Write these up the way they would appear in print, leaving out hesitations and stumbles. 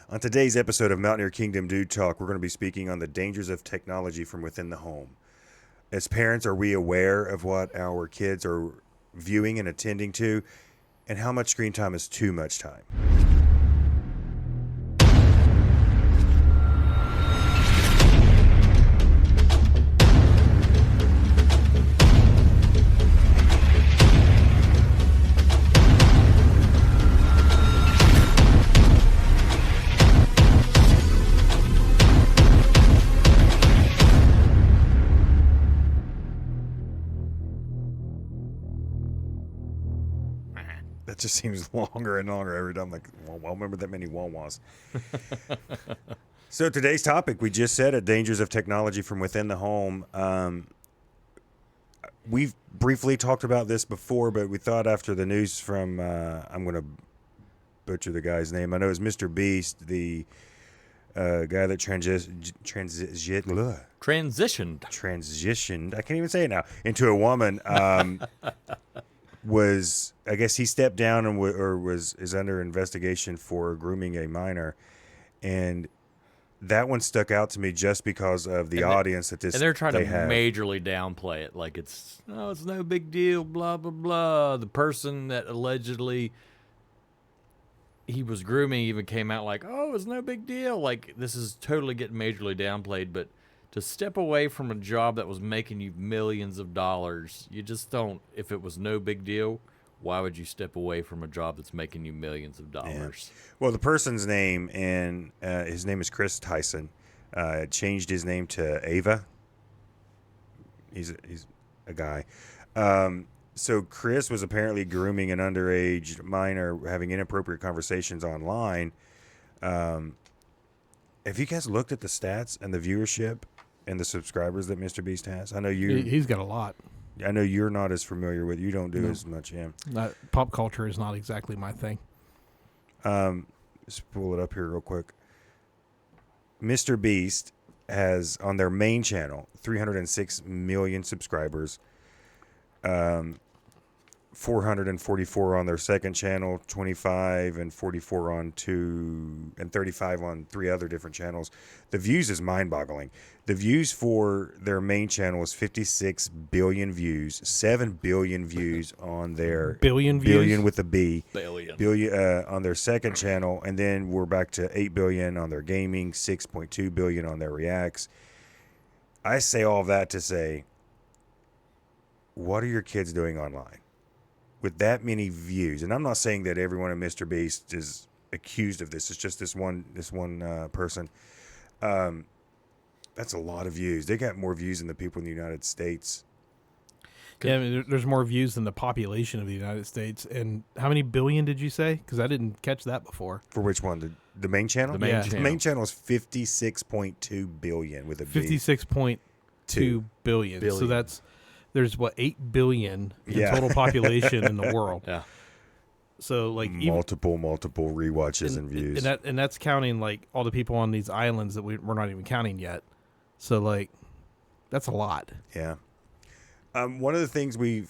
On today's episode of Mountaineer Kingdom Dude Talk, we're going to be speaking on the dangers of technology from within the home. As parents, are we aware of what our kids are viewing and attending to, and how much screen time is too much time? That just seems longer and longer every time. Like, well, I'll remember that many wah-wahs. So today's topic, we just said it, dangers of technology from within the home. We've briefly talked about this before, but we thought after the news from, I'm going to butcher the guy's name. I know it's Mr. Beast, the guy that transitioned, I can't even say it now, into a woman. I guess he stepped down and is under investigation for grooming a minor, and that one stuck out to me just because of the audience that this. And they're trying to majorly downplay it, like it's no big deal, blah blah blah. The person that allegedly he was grooming even came out like, oh, it's no big deal. Like, this is totally getting majorly downplayed, but to step away from a job that was making you millions of dollars, you just don't. If it was no big deal, why would you step away from a job that's making you millions of dollars? Yeah. Well, the person's name, and his name is Chris Tyson, changed his name to Ava. He's a guy. So Chris was apparently grooming an underage minor, having inappropriate conversations online. Have you guys looked at the stats and the viewership and the subscribers that Mr. Beast has? I know he's got a lot. I know you're not as familiar with. You don't do as much, yeah. Pop culture is not exactly my thing. Let's pull it up here real quick. Mr. Beast has on their main channel 306 million subscribers. 444 on their second channel, 25 and 44 on 2, and 35 on 3 other different channels. The views is mind-boggling. The views for their main channel is 56 billion views, 7 billion views on their billion with a B. Billion on their second channel, and then we're back to 8 billion on their gaming, 6.2 billion on their reacts. I say all of that to say, what are your kids doing online? With that many views, and I'm not saying that everyone in Mr. Beast is accused of this. It's just this one person. That's a lot of views. They got more views than the people in the United States. Yeah, I mean, there's more views than the population of the United States. And how many billion did you say? Because I didn't catch that before. For which one? The main channel? The main channel. The main channel is 56.2 billion with a B. 56.2 billion. So there's 8 billion in total population in the world. Yeah. So like multiple rewatches and views. And that's counting like all the people on these islands that we're not even counting yet. So like that's a lot. Yeah. One of the things we've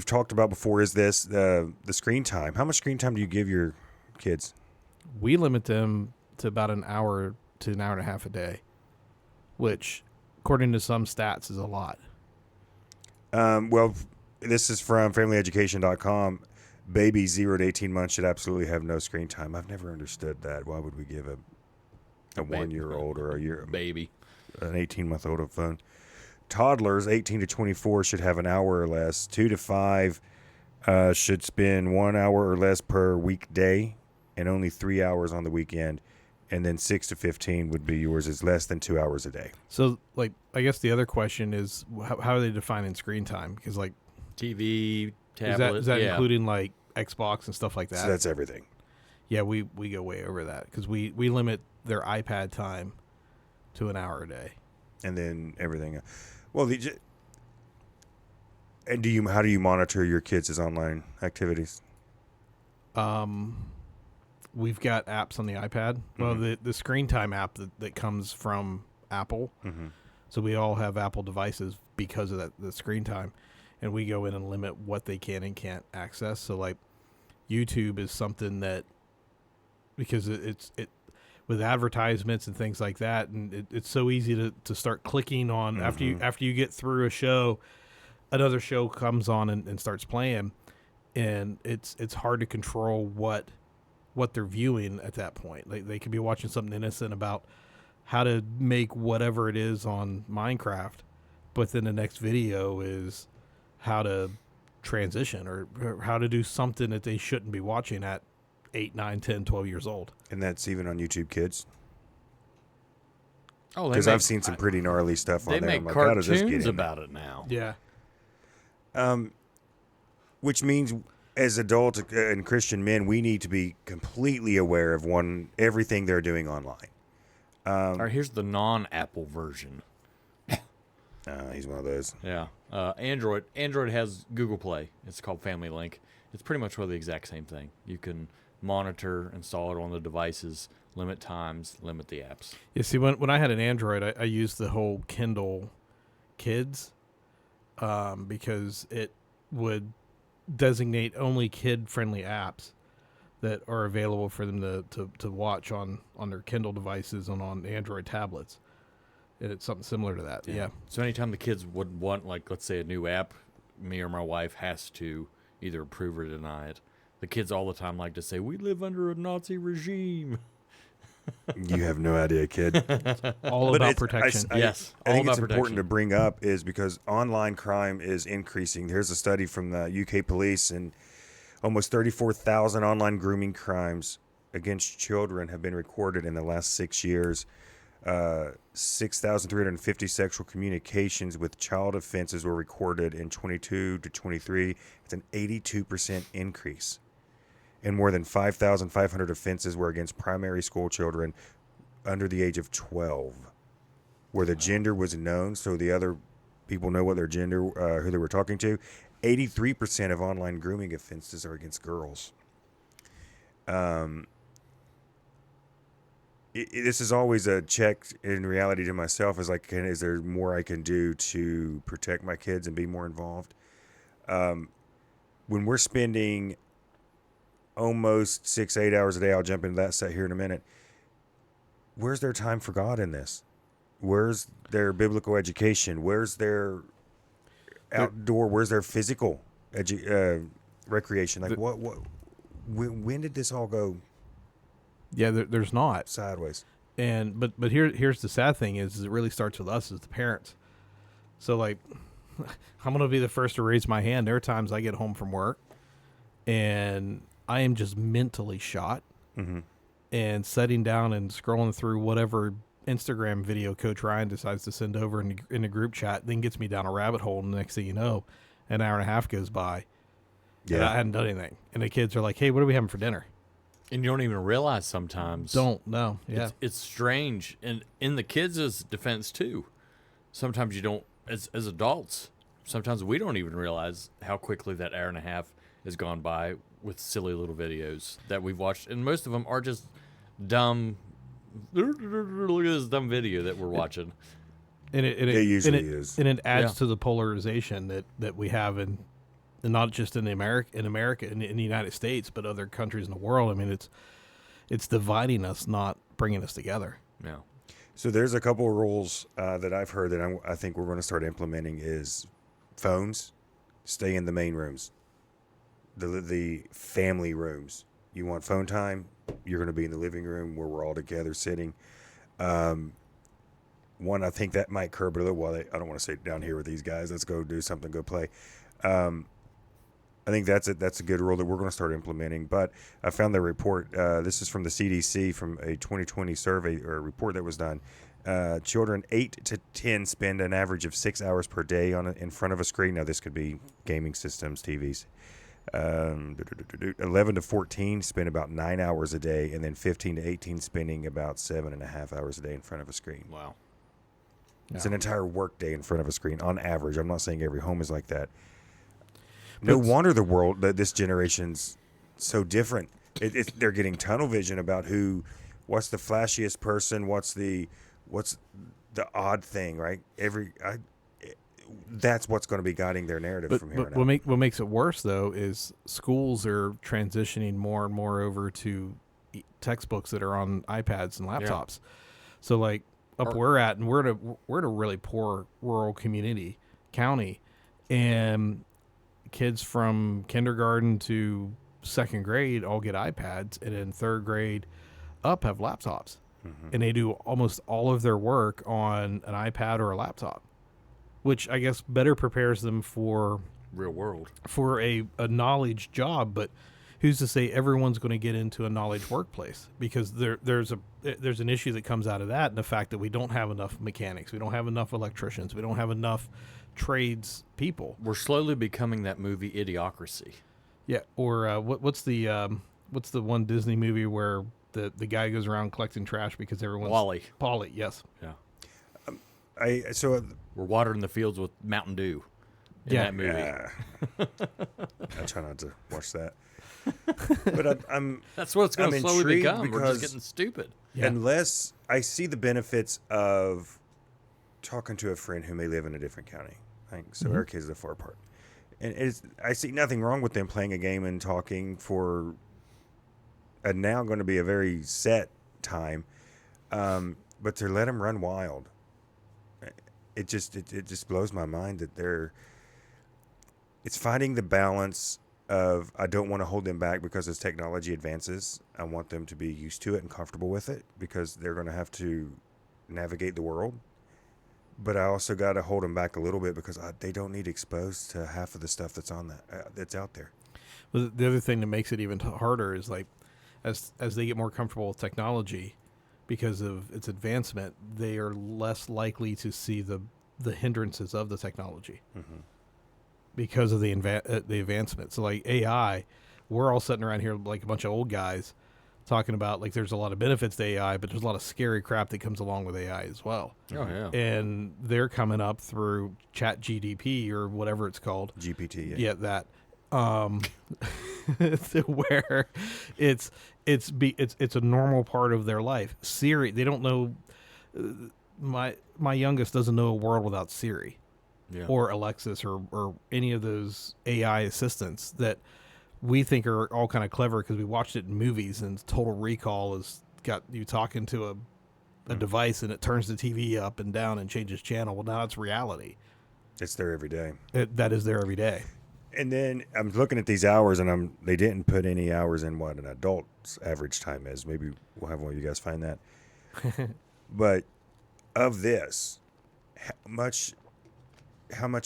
talked about before is this the screen time. How much screen time do you give your kids? We limit them to about an hour to an hour and a half a day, which according to some stats is a lot. Well, this is from familyeducation.com. Babies 0 to 18 months should absolutely have no screen time. I've never understood that. Why would we give a 1-year-old or an 18-month-old a phone? Toddlers 18 to 24 should have an hour or less. 2 to 5 should spend 1 hour or less per weekday and only 3 hours on the weekend. And then 6 to 15 would be yours. Is less than 2 hours a day. So, like, I guess the other question is, how are they defining screen time? Because, like, TV, tablet. Is that including, like, Xbox and stuff like that? So that's everything. Yeah, we go way over that because we limit their iPad time to an hour a day. And then everything. Well, and how do you monitor your kids' online activities? We've got apps on the iPad. Well, the screen time app that comes from Apple. Mm-hmm. So we all have Apple devices because of the screen time. And we go in and limit what they can and can't access. So, like, YouTube is something that because it's with advertisements and things like that, and it's so easy to start clicking on after you get through a show, another show comes on and starts playing, and it's hard to control what they're viewing at that point. Like they could be watching something innocent about how to make whatever it is on Minecraft, but then the next video is how to transition or how to do something that they shouldn't be watching at 8, 9, 10, 12 years old. And that's even on YouTube Kids. Oh, Because I've seen some pretty gnarly stuff on they there. make I'm like, how does this get cartoons in about it now. Yeah. Which means, as adult and Christian men, we need to be completely aware of everything they're doing online. All right, here's the non-Apple version. He's one of those. Yeah. Android has Google Play. It's called Family Link. It's pretty much the exact same thing. You can monitor, install it on the devices, limit times, limit the apps. Yeah, see, when I had an Android, I used the whole Kindle Kids because it would designate only kid-friendly apps that are available for them to watch on their Kindle devices and on Android tablets. And it's something similar to that. Yeah. So anytime the kids would want, like, let's say a new app, me or my wife has to either approve or deny it. The kids all the time like to say, we live under a Nazi regime. You have no idea, kid. All But about it's- protection. Yes, I all think about it's important protection. to bring up is because online crime is increasing. There's a study from the UK police, and almost 34,000 online grooming crimes against children have been recorded in the last 6 years. 6,350 sexual communications with child offenses were recorded in 22 to 23. It's an 82% increase. And more than 5,500 offenses were against primary school children under the age of 12, where the gender was known, so the other people know what their gender, who they were talking to. 83% of online grooming offenses are against girls. This is always a check in reality to myself. Is like, is there more I can do to protect my kids and be more involved? When we're spending almost 6-8 hours a day, I'll jump into that set here in a minute. Where's their time for God in this? Where's their biblical education? Where's their outdoor? Where's their physical recreation? Like when did this all go Yeah, there's not. sideways? And but here's the sad thing is it really starts with us as the parents. So like I'm gonna be the first to raise my hand. There are times I get home from work and I am just mentally shot, and sitting down and scrolling through whatever Instagram video Coach Ryan decides to send over in a group chat, then gets me down a rabbit hole, and the next thing you know, an hour and a half goes by, and I hadn't done anything. And the kids are like, "Hey, what are we having for dinner?" And you don't even realize sometimes. Don't know. Yeah. It's strange. And in the kids' defense, too, sometimes you don't, as adults, sometimes we don't even realize how quickly that hour and a half has gone by with silly little videos that we've watched. And most of them are just dumb. Look at this dumb video that we're watching. And it usually is. And it adds Yeah. to the polarization that we have in not just in America in the United States, but other countries in the world. I mean, it's dividing us, not bringing us together. Yeah. So there's a couple of rules that I've heard that I think we're going to start implementing is phones stay in the main rooms, the family rooms. You want phone time, you're going to be in the living room where we're all together sitting. One, I think that might curb it a little while. I don't want to sit down here with these guys. Let's go do something, go play. I think that's a good rule that we're going to start implementing. But I found the report. This is from the CDC from a 2020 survey or a report that was done. Children 8 to 10 spend an average of 6 hours per day in front of a screen. Now, this could be gaming systems, TVs. 11 to 14 spend about 9 hours a day, and then 15 to 18 spending about 7.5 hours a day in front of a screen. Wow. It's an entire work day in front of a screen on average. I'm not saying every home is like that. No wonder this generation's so different. They're getting tunnel vision about what's the flashiest person, what's the odd thing, right? That's what's going to be guiding their narrative from here on out. What makes it worse though is schools are transitioning more and more over to textbooks that are on iPads and laptops. So like up where we're at, and we're in a really poor rural county, and kids from kindergarten to second grade all get iPads, and in third grade up have laptops, and they do almost all of their work on an iPad or a laptop, which I guess better prepares them for real world, for a knowledge job. But who's to say everyone's going to get into a knowledge workplace? Because there's an issue that comes out of that, and the fact that we don't have enough mechanics, we don't have enough electricians, we don't have enough trades people. We're slowly becoming that movie Idiocracy. Yeah, or what's the one Disney movie where the guy goes around collecting trash because everyone's Wall-E, yes. Yeah. We're watering the fields with Mountain Dew in that movie. Yeah. I try not to watch that. But I'm That's what it's going to slowly intrigued become. We're just because getting stupid. Yeah. unless I see the benefits of talking to a friend who may live in a different county. So our kids are far apart. And I see nothing wrong with them playing a game and talking for now going to be a very set time. But to let them run wild, it just blows my mind that it's finding the balance of, I don't want to hold them back because as technology advances, I want them to be used to it and comfortable with it because they're going to have to navigate the world. But I also got to hold them back a little bit because they don't need exposed to half of the stuff that's that's out there. Well, the other thing that makes it even harder is like as they get more comfortable with technology, because of its advancement, they are less likely to see the hindrances of the technology because of the advancement. So like AI, we're all sitting around here like a bunch of old guys talking about like there's a lot of benefits to AI, but there's a lot of scary crap that comes along with AI as well. Oh, yeah. And they're coming up through Chat GDP or whatever it's called. GPT. Yeah, that. Where it's a normal part of their life. Siri, they don't know. My youngest doesn't know a world without Siri, or Alexis, or any of those AI assistants that we think are all kind of clever because we watched it in movies. And Total Recall has got you talking to a device and it turns the TV up and down and changes channel. Well, now it's reality. It's there every day. That is there every day. And then I'm looking at these hours, and they didn't put any hours in what an adult's average time is. Maybe we'll have one of you guys find that. But of this, how much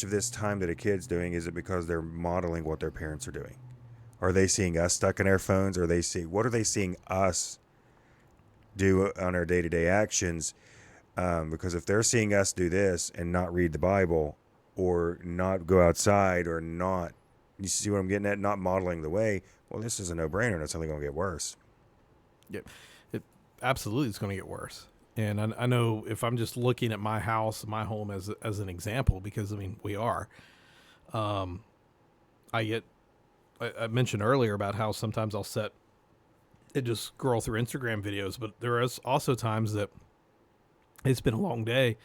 of this time that a kid's doing is it because they're modeling what their parents are doing? Are they seeing us stuck in our phones? What are they seeing us do on our day-to-day actions? Because if they're seeing us do this and not read the Bible, or not go outside, or not, you see what I'm getting at? Not modeling the way. Well, this is a no-brainer, and it's only going to get worse. Yep, it absolutely is going to get worse. And I know if I'm just looking at my house, my home as an example, because I mean we are. I mentioned earlier about how sometimes I'll set and just scroll through Instagram videos, but there is also times that it's been a long day,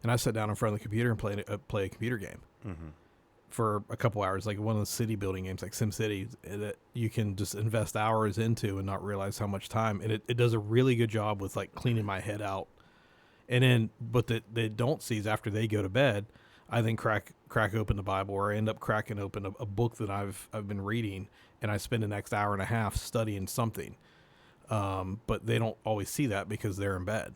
and I sit down in front of the computer and play a computer game for a couple hours, like one of the city building games, like SimCity, that you can just invest hours into and not realize how much time. And it does a really good job with like cleaning my head out. And then, but they don't see is after they go to bed, I then crack open the Bible, or I end up cracking open a book that I've been reading, and I spend the next hour and a half studying something. But they don't always see that because they're in bed.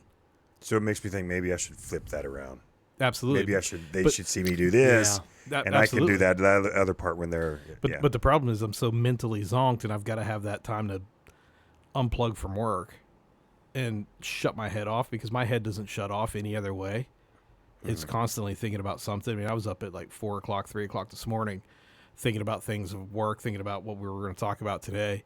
So it makes me think maybe I should flip that around. Absolutely. Maybe they should see me do this, and absolutely. I can do that other part when they're. But the problem is I'm so mentally zonked, and I've got to have that time to unplug from work and shut my head off, because my head doesn't shut off any other way. It's constantly thinking about something. I mean, I was up at like 4 o'clock, 3 o'clock this morning, thinking about things of work, thinking about what we were going to talk about today,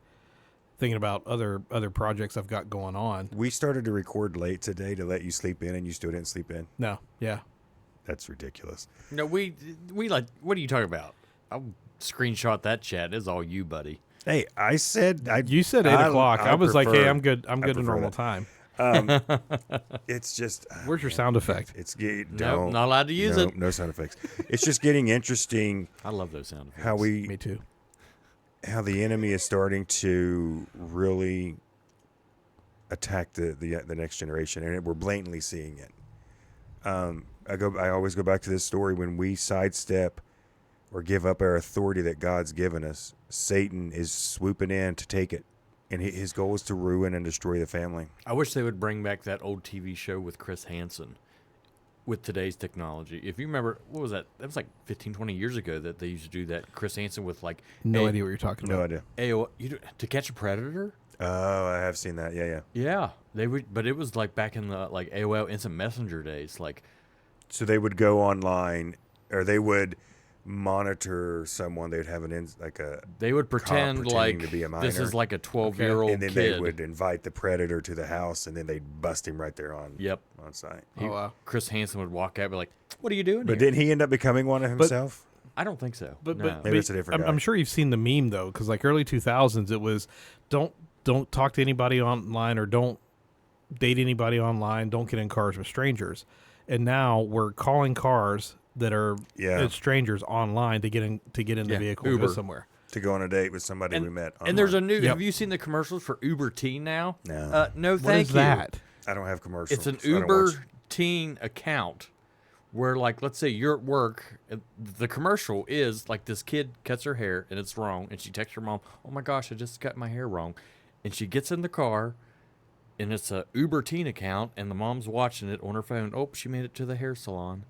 thinking about other projects I've got going on. We started to record late today to let you sleep in, and you still didn't sleep in. No, yeah. That's ridiculous. No, we like. What are you talking about? I'll screenshot that chat. It's all you, buddy. Hey, I said You said 8 o'clock. I was like, hey, I'm good. I'm good at normal that. time. It's just. Where's your sound effect? It's No, not allowed to use it. No sound effects. It's just getting interesting. I love those sound effects. Me too. How the enemy is starting to really attack the next generation, and we're blatantly seeing it. I always go back to this story. When we sidestep or give up our authority that God's given us, Satan is swooping in to take it, and his goal is to ruin and destroy the family. I wish they would bring back that old TV show with Chris Hansen with today's technology. If you remember, what was that? That was like 15, 20 years ago that they used to do that. Chris Hansen with like No idea what you're talking No about. idea. To Catch a Predator. Oh, I have seen that. Yeah. Yeah, they would, but it was like back in the like AOL Instant Messenger days. Like, So they would go online, or they would monitor someone. They'd have they would pretend pretending like to be a this is minor. like a 12-year-old and then kid. they would invite the predator to the house, and then they'd bust him right there on Yep. site. Oh, wow. Chris Hansen would walk out and be like, "What are you doing But here?" didn't he end up becoming one of himself? I don't think so. But, No. but Maybe it's a different guy. I'm sure you've seen the meme though, because like early 2000s, it was don't talk to anybody online, or don't date anybody online. Don't get in cars with strangers. And now we're calling cars that are strangers online to get in the vehicle and go Uber. somewhere. To go on a date with somebody we met online. And there's a new. Yep. Have you seen the commercials for Uber Teen now? No. No, What thank is you. that? I don't have commercials. It's an so I don't Uber watch. Teen account where, like, let's say you're at work. The commercial is like this kid cuts her hair and it's wrong, and she texts her mom, "Oh my gosh, I just cut my hair wrong," and she gets in the car, and it's a Uber Teen account, and the mom's watching it on her phone. Oh, she made it to the hair salon.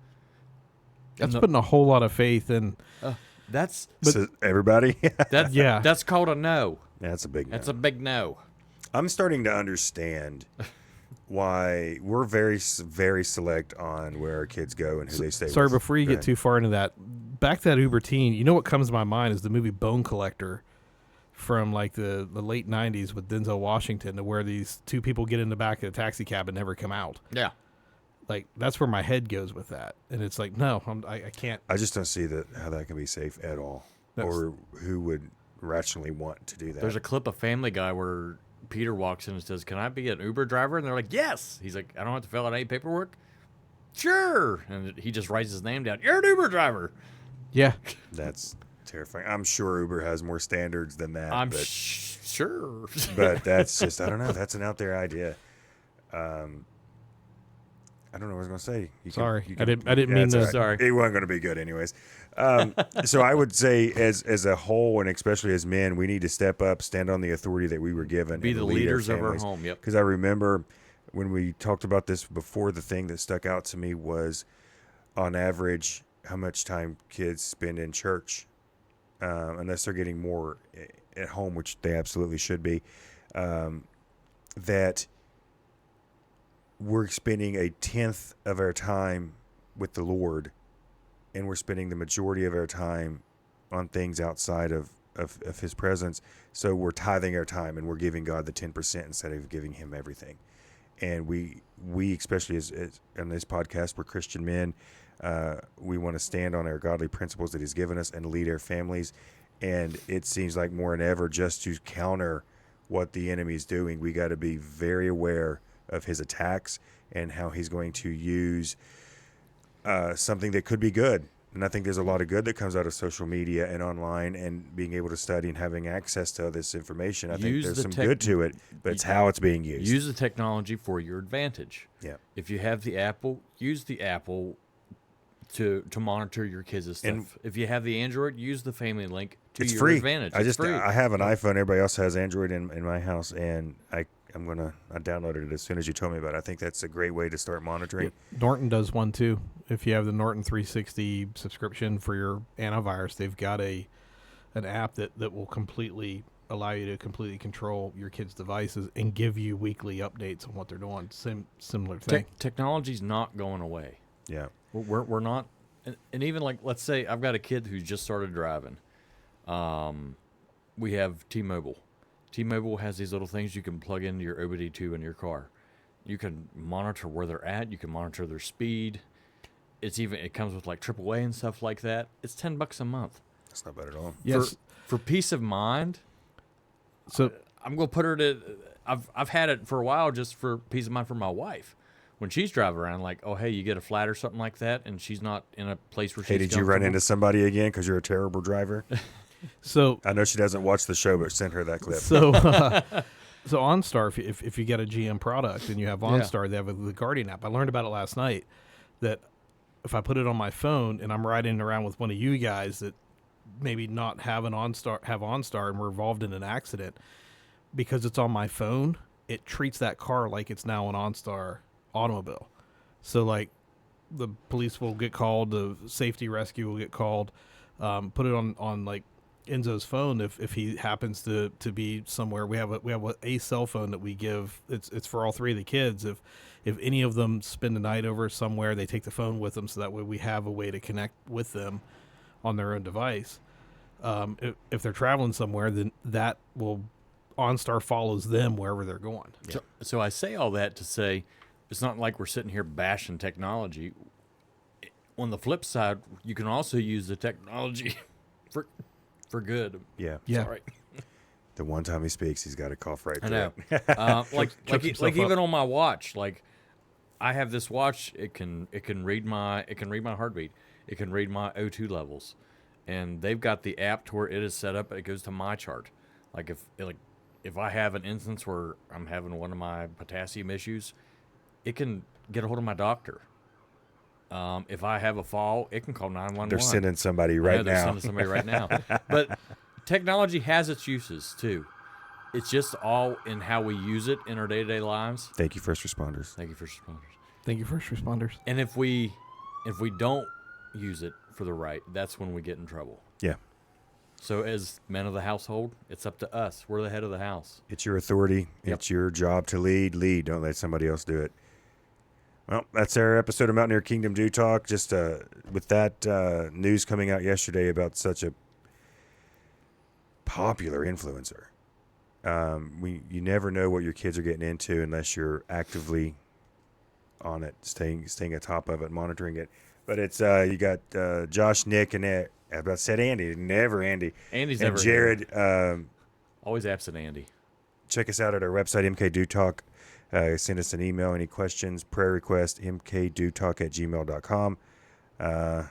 That's putting a whole lot of faith in. That's So everybody? that's Yeah. That's called a no. That's a big no. That's a big no. I'm starting to understand why we're very, very select on where our kids go and who they stay Sorry, with. before you Go get ahead. too far into that, back to that Uber Teen. You know what comes to my mind is the movie Bone Collector from like the late 90s with Denzel Washington, to where these two people get in the back of the taxi cab and never come out. Yeah. Like, that's where my head goes with that. And it's like, no, I can't. I just don't see how that can be safe at all, or who would rationally want to do that. There's a clip of Family Guy where Peter walks in and says, "Can I be an Uber driver?" And they're like, "Yes." He's like, "I don't have to fill out any paperwork." "Sure." And he just writes his name down. "You're an Uber driver." Yeah. That's terrifying. I'm sure Uber has more standards than that. I'm but, sure. but that's just, I don't know. That's an out there idea. I don't know what I was going to say. Sorry. I didn't mean it's to. all right. Sorry. It wasn't going to be good anyways. So I would say as a whole, and especially as men, we need to step up, stand on the authority that we were given. Be and the lead leaders of our families. home. Yep. Because I remember when we talked about this before, the thing that stuck out to me was, on average, how much time kids spend in church, unless they're getting more at home, which they absolutely should be, that we're spending 1/10 of our time with the Lord, and we're spending the majority of our time on things outside of his presence. So we're tithing our time, and we're giving God the 10% instead of giving him everything. And we especially as on this podcast, we're Christian men. We want to stand on our godly principles that he's given us and lead our families. And it seems like more than ever, just to counter what the enemy's doing, we got to be very aware of his attacks and how he's going to use something that could be good. And I think there's a lot of good that comes out of social media and online and being able to study and having access to this information. I think Use there's the some tech- good to it, but it's how it's being used. Use the technology for your advantage. Yeah. If you have the Apple, use the Apple to monitor your kids' stuff. And- if you have the Android, use the Family Link to It's your free. advantage. I It's free. I have an iPhone. Everybody else has Android in my house, and I downloaded it as soon as you told me about it. I think that's a great way to start monitoring. Norton does one too. If you have the Norton 360 subscription for your antivirus, they've got an app that will completely allow you to completely control your kids' devices and give you weekly updates on what they're doing. Similar thing. Technology's not going away. Yeah. We're not, and even like, let's say I've got a kid who's just started driving. We have T-Mobile. T-Mobile has these little things you can plug into your OBD2 in your car. You can monitor where they're at. You can monitor their speed. It comes with like AAA and stuff like that. It's $10 a month. That's not bad at all. Yes. For peace of mind, So I'm gonna put her to. I've had it for a while just for peace of mind for my wife. When she's driving around, like, oh hey, you get a flat or something like that, and she's not in a place where she's. Hey, did you run comfortable. into somebody again because you're a terrible driver? So I know she doesn't watch the show, but send her that clip. So So OnStar, if you get a GM product and you have OnStar, they have the Guardian app. I learned about it last night. That if I put it on my phone and I'm riding around with one of you guys that maybe not have OnStar and we're involved in an accident, because it's on my phone, it treats that car like it's now an OnStar automobile. So like the police will get called, the safety rescue will get called, put it on like Enzo's phone if he happens to be somewhere. We have a cell phone that we give. It's for all three of the kids. If any of them spend a night over somewhere, they take the phone with them, so that way we have a way to connect with them on their own device. If they're traveling somewhere, then that will OnStar follows them wherever they're going. So I say all that to say, it's not like we're sitting here bashing technology. On the flip side, you can also use the technology for good. Yeah. Sorry. The one time he speaks, he's got a cough right I there. know. Like himself even up. on my watch, like I have this watch. It can read my heartbeat. It can read my O2 levels, and they've got the app to where it is set up. It goes to my chart. Like if I have an instance where I'm having one of my potassium issues, it can get a hold of my doctor. If I have a fall, it can call 911. They're sending somebody I know right they're now. sending somebody right now. But technology has its uses too. It's just all in how we use it in our day-to-day lives. Thank you, first responders. Thank you, first responders. Thank you, first responders. And if we don't use it for the right, that's when we get in trouble. Yeah. So as men of the household, it's up to us. We're the head of the house. It's your authority. Yep. It's your job to lead. Lead. Don't let somebody else do it. Well, that's our episode of Mountaineer Kingdom Do Talk. Just with that news coming out yesterday about such a popular influencer. You never know what your kids are getting into unless you're actively on it, staying atop of it, monitoring it. But it's you got Josh, Nick, and I about said Andy, never Andy. Andy's and never Jared. always absent Andy. Check us out at our website, mkdudtalk. Send us an email, any questions, prayer request, mkdudtalk@gmail.com. What'd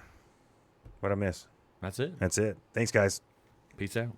I miss? That's it. That's it. Thanks, guys. Peace out.